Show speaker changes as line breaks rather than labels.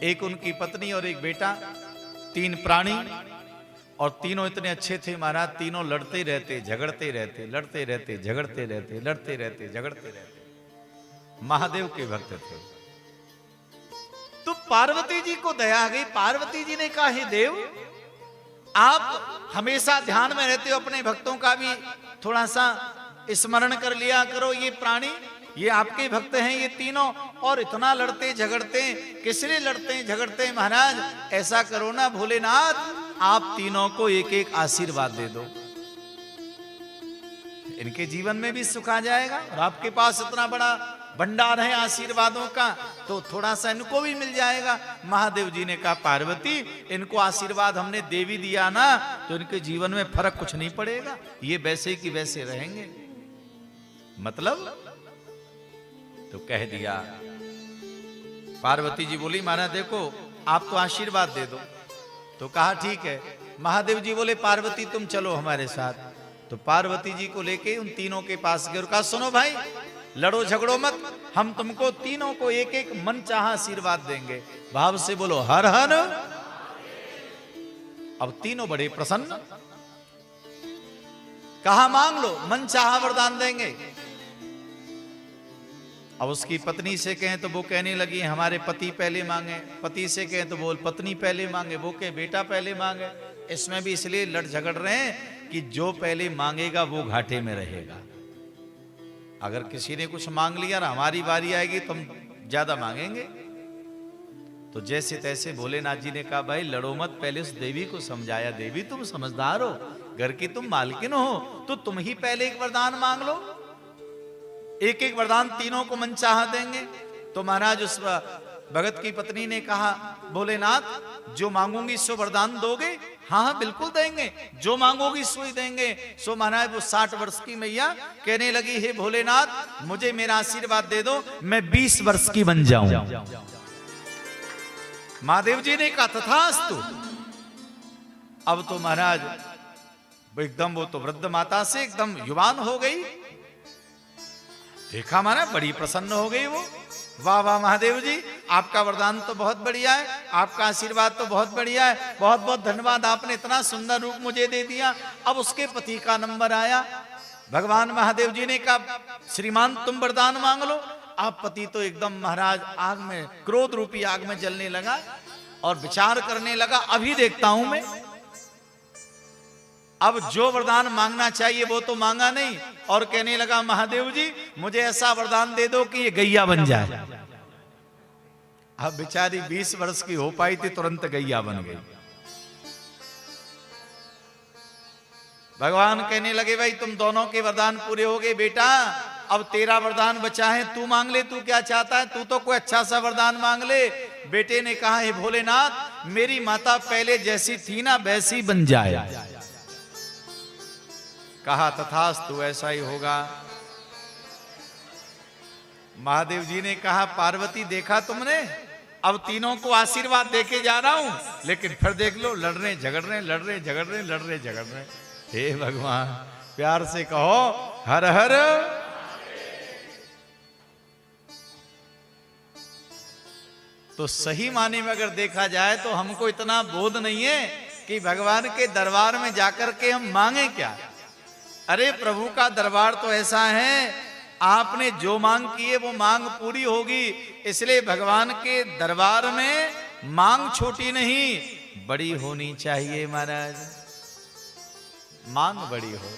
एक उनकी पत्नी और एक बेटा, 3 प्राणी, और तीनों इतने अच्छे थे महाराज, तीनों लड़ते रहते, झगड़ते रहते, लड़ते रहते, झगड़ते रहते, लड़ते रहते, झगड़ते रहते। महादेव के भक्त थे। तो पार्वती जी को दया आ गई। पार्वती जी ने कहा, हे देव, आप हमेशा ध्यान में रहते हो, अपने भक्तों का भी थोड़ा सा स्मरण कर लिया करो। ये प्राणी, ये आपके भक्त हैं, ये तीनों, और इतना लड़ते झगड़ते, किसने लड़ते झगड़ते महाराज? ऐसा करो ना भोलेनाथ, आप तीनों को एक एक आशीर्वाद दे दो, इनके जीवन में भी सुख आ जाएगा, और आपके पास इतना बड़ा भंडार है आशीर्वादों का, तो थोड़ा सा इनको भी मिल जाएगा। महादेव जी ने कहा, पार्वती, इनको आशीर्वाद हमने देवी दिया ना, तो इनके जीवन में फर्क कुछ नहीं पड़ेगा, ये वैसे की वैसे रहेंगे। मतलब तो कह दिया। पार्वती जी बोली, महाराज देखो, आप तो आशीर्वाद दे दो। तो कहा ठीक है। महादेव जी बोले, पार्वती तुम चलो हमारे साथ। तो पार्वती जी को लेके उन तीनों के पास गए और कहा, सुनो भाई, लड़ो झगड़ो मत, हम तुमको तीनों को एक एक मन चाहा आशीर्वाद देंगे। भाव से बोलो हर हर। अब तीनों बड़े प्रसन्न। कहा मांग लो, मन चाहा वरदान देंगे। अब उसकी पत्नी से कहें तो वो कहने लगी, हमारे पति पहले मांगे। पति से कहें तो बोल पत्नी पहले मांगे, वो कहे बेटा पहले मांगे। इसमें भी इसलिए लड़ झगड़ रहे हैं कि जो पहले मांगेगा वो घाटे में रहेगा। अगर किसी ने कुछ मांग लिया ना, हमारी बारी आएगी तो हम ज्यादा मांगेंगे। तो जैसे तैसे भोलेनाथ जी ने कहा, भाई लड़ो मत, पहले उस देवी को समझाया, देवी तुम समझदार हो, घर की तुम मालकिन हो, तो तुम ही पहले एक वरदान मांग लो, एक एक वरदान तीनों को मनचाहा देंगे। तो महाराज उस भगत की पत्नी ने कहा, भोलेनाथ, जो मांगूंगी सो वरदान दोगे? हाँ हाँ बिल्कुल देंगे, जो मांगोगी सो ही देंगे। सो महाराज वो 60 वर्ष की मैया कहने लगी, हे भोलेनाथ, मुझे मेरा आशीर्वाद दे दो, मैं 20 वर्ष की बन जाऊं। महादेव जी ने कहा, तथास्तु। अब तो महाराज एकदम, वो तो वृद्ध माता से एकदम युवान हो गई। देखा महाराज, बड़ी प्रसन्न हो गई वो। वाह वाह महादेव जी, आपका वरदान तो बहुत बढ़िया है, आपका आशीर्वाद तो बहुत बढ़िया है, बहुत बहुत धन्यवाद, आपने इतना सुंदर रूप मुझे दे दिया। अब उसके पति का नंबर आया। भगवान महादेव जी ने कहा, श्रीमान तुम वरदान मांग लो। अब पति तो एकदम महाराज आग में, क्रोध रूपी आग में जलने लगा और विचार करने लगा, अभी देखता हूं मैं। अब जो वरदान मांगना चाहिए वो तो मांगा नहीं, और कहने लगा, महादेव जी मुझे ऐसा वरदान दे दो कि ये गैया बन जाए। अब बेचारी 20 वर्ष की हो पाई थी, तुरंत गैया बन गई। भगवान कहने लगे, भाई तुम दोनों के वरदान पूरे हो गए बेटा, अब तेरा वरदान बचा है, तू मांग ले, तू क्या चाहता है, तू तो कोई अच्छा सा वरदान मांग ले। बेटे ने कहा, हे भोलेनाथ, मेरी माता पहले जैसी थी ना वैसी बन जाए। कहा, तथास्तु, ऐसा ही होगा। महादेव जी ने कहा, पार्वती देखा तुमने, अब तीनों को आशीर्वाद देके जा रहा हूं, लेकिन फिर देख लो, लड़ रहे झगड़ रहे, लड़ रहे झगड़ रहे, लड़ रहे झगड़ रहे। हे भगवान, प्यार से कहो हर हर। तो सही माने में अगर देखा जाए तो हमको इतना बोध नहीं है कि भगवान के दरबार में जाकर के हम मांगे क्या। अरे प्रभु का दरबार तो ऐसा है, आपने जो मांग की है वो मांग पूरी होगी। इसलिए भगवान के दरबार में मांग छोटी नहीं, बड़ी होनी चाहिए महाराज, मांग बड़ी हो।